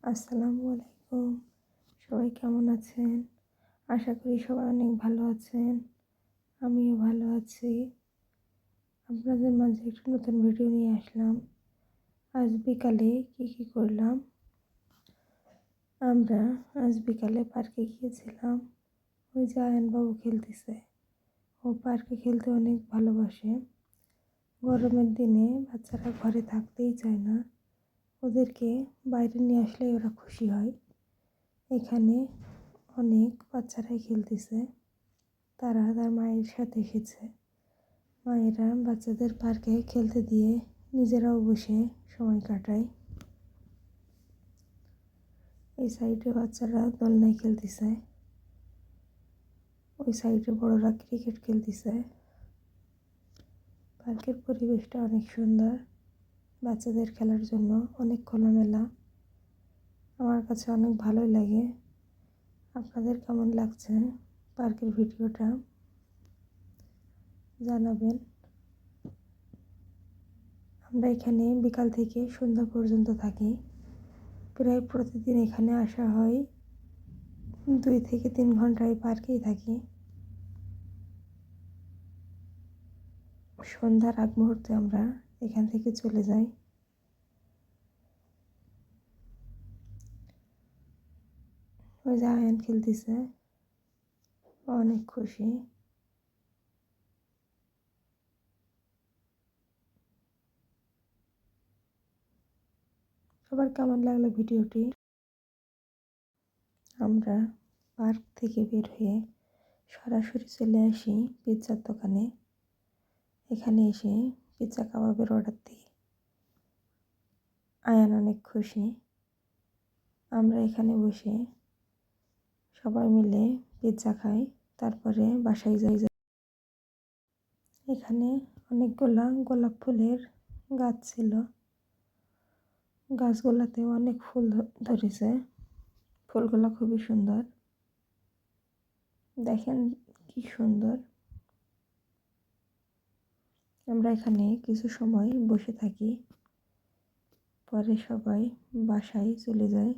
আসসালামু আলাইকুম। সবাই কেমন আছেন? আশা করি সবাই অনেক ভালো আছেন। আমিও ভালো আছি। আপনাদের মাঝে একটু নতুন ভিডিও নিয়ে আসলাম। আজ বিকালে কি করলাম? আমরা আজ বিকালে পার্কে গিয়েছিলাম। ওই যে আয়ানবাবু খেলতেছে। ও পার্কে খেলতে অনেক ভালোবাসে। গরমের দিনে বাচ্চারা ঘরে থাকতেই চায় না। ওদেরকে বাইরে নিয়ে আসলেই ওরা খুশি হয়। এখানে অনেক বাচ্চারাই খেলতেছে। তারা তার মায়ের সাথে এসেছে। মায়েরা বাচ্চাদের পার্কে খেলতে দিয়ে নিজেরাও বসে সময় কাটায়। এই সাইডে বাচ্চারা দোলনায় খেলতেছে, ওই সাইডে বড়রা ক্রিকেট খেলতেছে। পার্কের পরিবেশটা অনেক সুন্দর, বাচ্চাদের খেলার জন্য অনেক খোলামেলা। আমার কাছে অনেক ভালোই লাগে। আপনাদের কেমন লাগছে পার্কের ভিডিওটা জানাবেন। আমরা এখানে বিকাল থেকে সন্ধ্যা পর্যন্ত থাকি। প্রায় প্রতিদিন এখানে আসা হয়। 2 থেকে 3 ঘন্টা এই পার্কেই থাকি। সন্ধ্যার আগ মুহূর্তে আমরা এখান থেকে চলে যাই। ওই যে আয়ান খেলতেছে, অনেক খুশি। সবার কেমন লাগলো ভিডিওটি? আমরা পার্ক থেকে বের হয়ে সরাসরি চলে আসি পিৎজার দোকানে। এখানে এসে পিৎজা কাবাবের অর্ডার দিই। আয়ান অনেক খুশি। আমরা এখানে বসে সবাই মিলে পিৎজা খাই, তারপরে বাসায় যাই। এখানে অনেকগুলা গোলাপ ফুলের গাছ ছিল। গাছগুলাতে অনেক ফুল ধরেছে। ফুলগুলা খুবই সুন্দর। দেখেন কি সুন্দর। আমরা এখানে কিছু সময় বসে থাকি, পরে সবাই বাসায় চলে যায়।